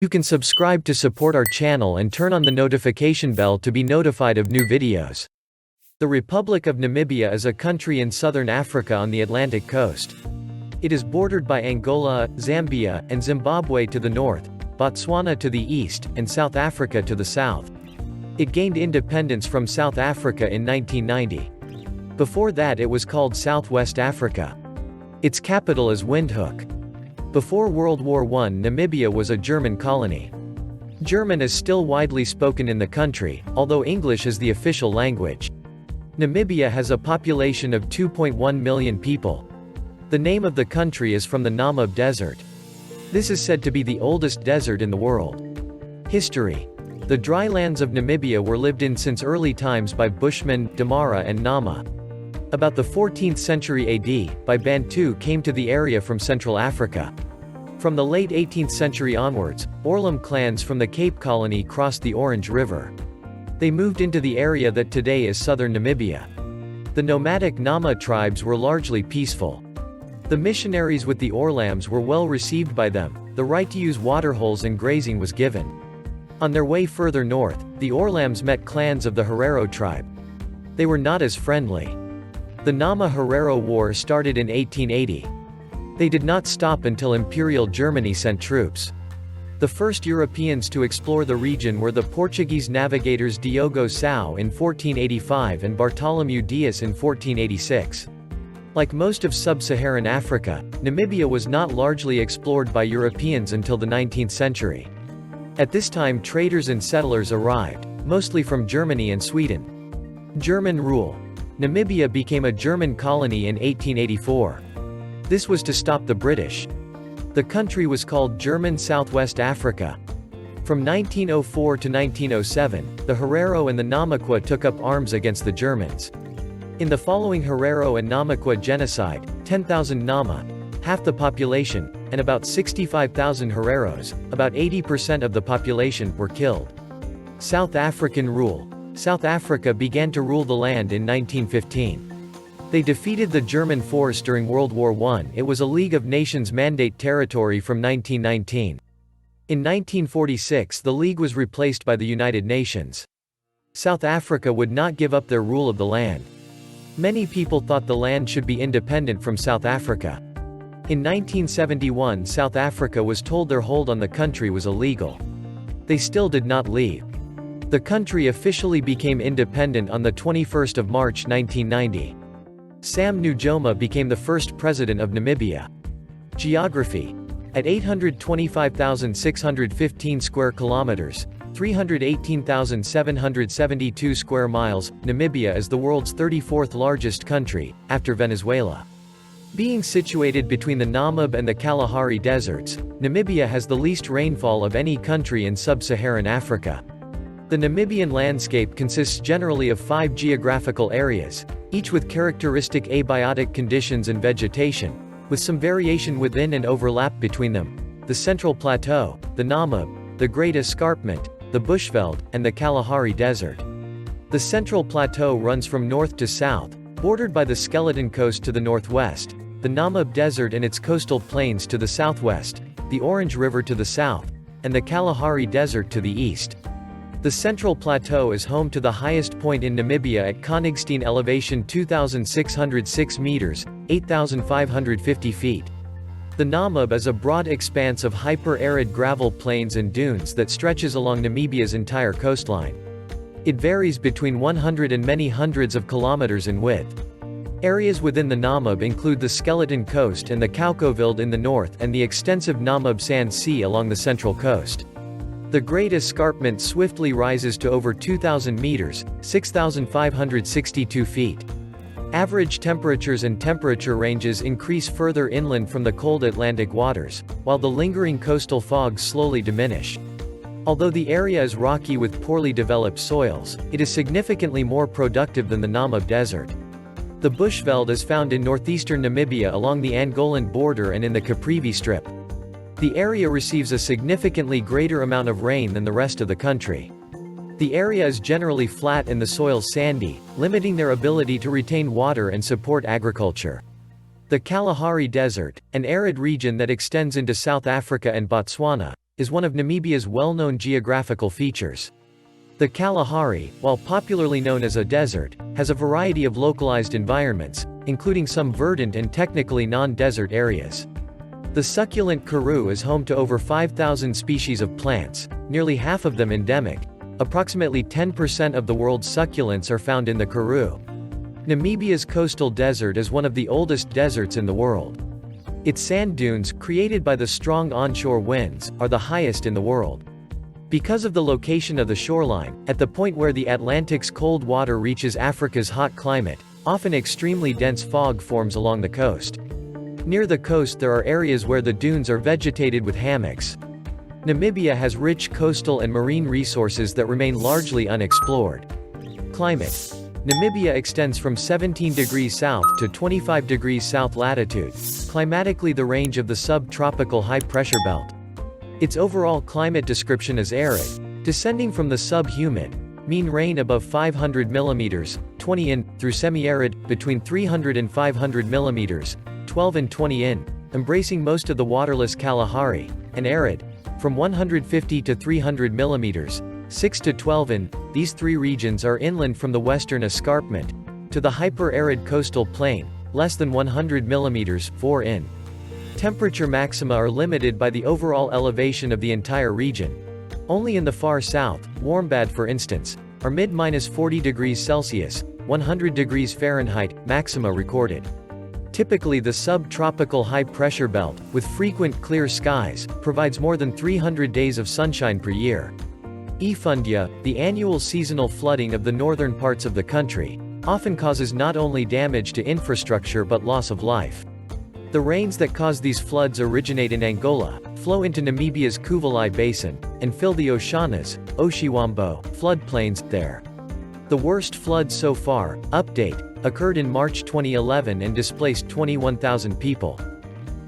You can subscribe to support our channel and turn on the notification bell to be notified of new videos. The Republic of Namibia is a country in southern Africa on the Atlantic coast. It is bordered by Angola, Zambia, and Zimbabwe to the north, Botswana to the east, and South Africa to the south. It gained independence from South Africa in 1990. Before that it was called Southwest Africa. Its capital is Windhoek. Before World War I, Namibia was a German colony. German is still widely spoken in the country, although English is the official language. Namibia has a population of 2.1 million people. The name of the country is from the Namib Desert. This is said to be the oldest desert in the world. History. The dry lands of Namibia were lived in since early times by Bushmen, Damara and Nama. About the 14th century AD, by Bantu came to the area from Central Africa. From the late 18th century onwards, Orlam clans from the Cape Colony crossed the Orange River. They moved into the area that today is southern Namibia. The nomadic Nama tribes were largely peaceful. The missionaries with the Orlams were well received by them. The right to use waterholes and grazing was given. On their way further north, the Orlams met clans of the Herero tribe. They were not as friendly. The Nama-Herero War started in 1880. They did not stop until Imperial Germany sent troops. The first Europeans to explore the region were the Portuguese navigators Diogo São in 1485 and Bartholomew Dias in 1486. Like most of sub-Saharan Africa, Namibia was not largely explored by Europeans until the 19th century. At this time traders and settlers arrived, mostly from Germany and Sweden. German rule. Namibia became a German colony in 1884. This was to stop the British. The country was called German Southwest Africa. From 1904 to 1907, the Herero and the Namaqua took up arms against the Germans. In the following Herero and Namaqua genocide, 10,000 Nama, half the population, and about 65,000 Hereros, about 80% of the population, were killed. South African rule. South Africa began to rule the land in 1915. They defeated the German force during World War I. It was a League of Nations mandate territory from 1919. In 1946 the League was replaced by the United Nations. South Africa would not give up their rule of the land. Many people thought the land should be independent from South Africa. In 1971 South Africa was told their hold on the country was illegal. They still did not leave. The country officially became independent on the 21st of March 1990. Sam Nujoma became the first president of Namibia. Geography. At 825,615 square kilometers, 318,772 square miles, Namibia is the world's 34th largest country, after Venezuela. Being situated between the Namib and the Kalahari deserts, Namibia has the least rainfall of any country in sub-Saharan Africa. The Namibian landscape consists generally of 5 geographical areas, each with characteristic abiotic conditions and vegetation, with some variation within and overlap between them: the Central Plateau, the Namib, the Great Escarpment, the Bushveld, and the Kalahari Desert. The Central Plateau runs from north to south, bordered by the Skeleton Coast to the northwest, the Namib Desert and its coastal plains to the southwest, the Orange River to the south, and the Kalahari Desert to the east. The Central Plateau is home to the highest point in Namibia at Konigstein elevation 2,606 meters, 8,550 feet. The Namib is a broad expanse of hyper-arid gravel plains and dunes that stretches along Namibia's entire coastline. It varies between 100 and many hundreds of kilometers in width. Areas within the Namib include the Skeleton Coast and the Caucoveld in the north and the extensive Namib Sand Sea along the central coast. The Great Escarpment swiftly rises to over 2,000 meters, 6,562 feet. Average temperatures and temperature ranges increase further inland from the cold Atlantic waters, while the lingering coastal fogs slowly diminish. Although the area is rocky with poorly developed soils, it is significantly more productive than the Namib Desert. The Bushveld is found in northeastern Namibia along the Angolan border and in the Caprivi Strip. The area receives a significantly greater amount of rain than the rest of the country. The area is generally flat and the soil sandy, limiting their ability to retain water and support agriculture. The Kalahari Desert, an arid region that extends into South Africa and Botswana, is one of Namibia's well-known geographical features. The Kalahari, while popularly known as a desert, has a variety of localized environments, including some verdant and technically non-desert areas. The succulent karoo is home to over 5,000 species of plants, nearly half of them endemic. Approximately 10% of the world's succulents are found in the karoo. Namibia's coastal desert is one of the oldest deserts in the world. Its sand dunes, created by the strong onshore winds, are the highest in the world. Because of the location of the shoreline, at the point where the Atlantic's cold water reaches Africa's hot climate, often extremely dense fog forms along the coast. Near the coast there are areas where the dunes are vegetated with hammocks. Namibia has rich coastal and marine resources that remain largely unexplored. Climate. Namibia extends from 17 degrees south to 25 degrees south latitude, climatically the range of the subtropical high-pressure belt. Its overall climate description is arid, descending from the subhumid, mean rain above 500 mm, 20 in, through semi-arid, between 300 and 500 mm, 12 and 20 in, embracing most of the waterless Kalahari, and arid, from 150 to 300 mm, 6 to 12 in. These three regions are inland from the western escarpment, to the hyper-arid coastal plain, less than 100 mm, 4 in. Temperature maxima are limited by the overall elevation of the entire region. Only in the far south, Warmbad for instance, are mid-40 degrees Celsius, 100 degrees Fahrenheit, maxima recorded. Typically the subtropical high-pressure belt, with frequent clear skies, provides more than 300 days of sunshine per year. Efundja, the annual seasonal flooding of the northern parts of the country, often causes not only damage to infrastructure but loss of life. The rains that cause these floods originate in Angola, flow into Namibia's Kuvalai Basin, and fill the Oshanas, Oshiwambo, floodplains there. The worst flood so far, update, occurred in March 2011 and displaced 21,000 people.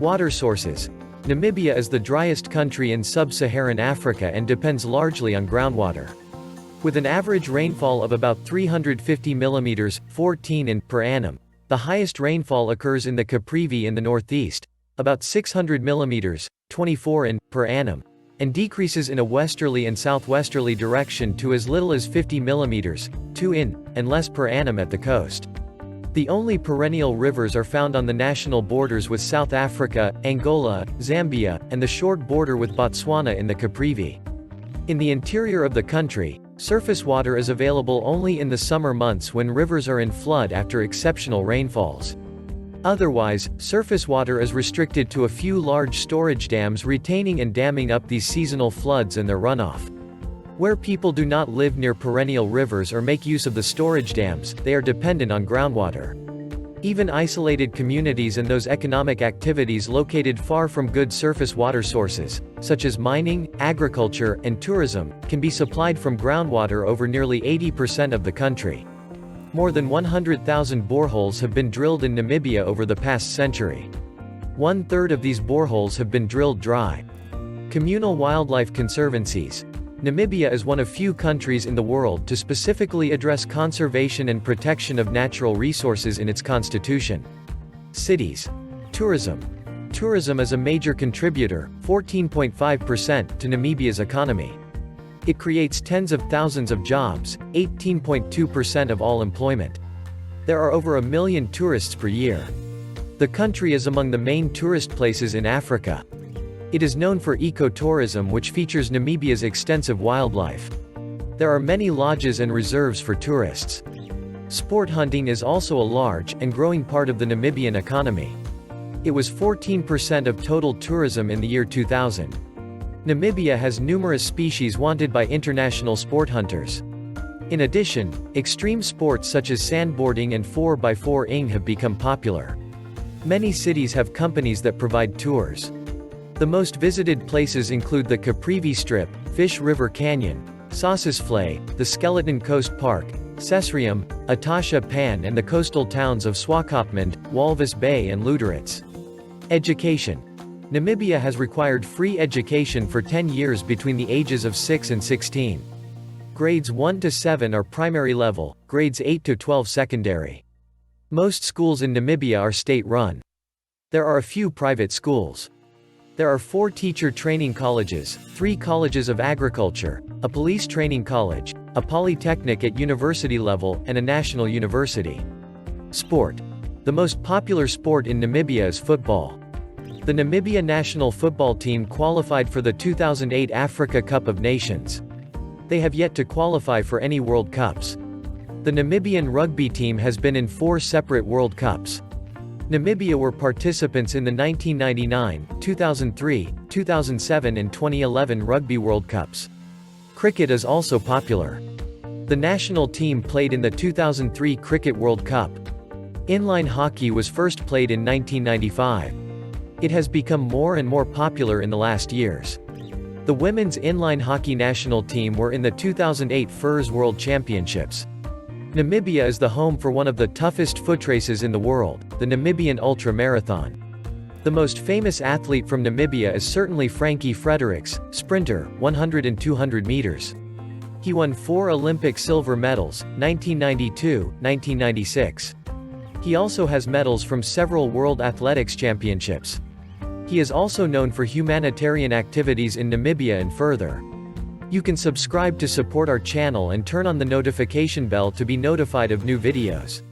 Water sources. Namibia is the driest country in sub-Saharan Africa and depends largely on groundwater. With an average rainfall of about 350 mm, 14 in, per annum, the highest rainfall occurs in the Caprivi in the northeast, about 600 mm, 24 in, per annum, and decreases in a westerly and southwesterly direction to as little as 50 mm, 2 in, and less per annum at the coast. The only perennial rivers are found on the national borders with South Africa, Angola, Zambia, and the short border with Botswana in the Caprivi. In the interior of the country, surface water is available only in the summer months when rivers are in flood after exceptional rainfalls. Otherwise, surface water is restricted to a few large storage dams retaining and damming up these seasonal floods and their runoff. Where people do not live near perennial rivers or make use of the storage dams, they are dependent on groundwater. Even isolated communities and those economic activities located far from good surface water sources, such as mining, agriculture, and tourism, can be supplied from groundwater over nearly 80% of the country. More than 100,000 boreholes have been drilled in Namibia over the past century. 1/3 of these boreholes have been drilled dry. Communal wildlife conservancies. Namibia is one of few countries in the world to specifically address conservation and protection of natural resources in its constitution. Cities. Tourism. Tourism is a major contributor, 14.5%, to Namibia's economy. It creates tens of thousands of jobs, 18.2% of all employment. There are over 1 million tourists per year. The country is among the main tourist places in Africa. It is known for ecotourism, which features Namibia's extensive wildlife. There are many lodges and reserves for tourists. Sport hunting is also a large and growing part of the Namibian economy. It was 14% of total tourism in the year 2000. Namibia has numerous species wanted by international sport hunters. In addition, extreme sports such as sandboarding and 4x4ing have become popular. Many cities have companies that provide tours. The most visited places include the Caprivi Strip, Fish River Canyon, Sossusvlei, the Skeleton Coast Park, Sesrium, Atasha Pan, and the coastal towns of Swakopmund, Walvis Bay and Luderitz. Education. Namibia has required free education for 10 years between the ages of 6 and 16. Grades 1 to 7 are primary level, grades 8 to 12 secondary. Most schools in Namibia are state-run. There are a few private schools. There are 4 teacher training colleges, 3 colleges of agriculture, a police training college, a polytechnic at university level, and a national university. Sport. The most popular sport in Namibia is football. The Namibia national football team qualified for the 2008 Africa Cup of Nations. They have yet to qualify for any World Cups. The Namibian rugby team has been in 4 separate World Cups. Namibia were participants in the 1999, 2003, 2007 and 2011 Rugby World Cups. Cricket is also popular. The national team played in the 2003 Cricket World Cup. Inline hockey was first played in 1995. It has become more and more popular in the last years. The women's inline hockey national team were in the 2008 FIRS World Championships. Namibia is the home for one of the toughest foot races in the world, the Namibian Ultra Marathon. The most famous athlete from Namibia is certainly Frankie Fredericks, sprinter, 100 and 200 meters. He won 4 Olympic silver medals, 1992, 1996. He also has medals from several World Athletics Championships. He is also known for humanitarian activities in Namibia and further. You can subscribe to support our channel and turn on the notification bell to be notified of new videos.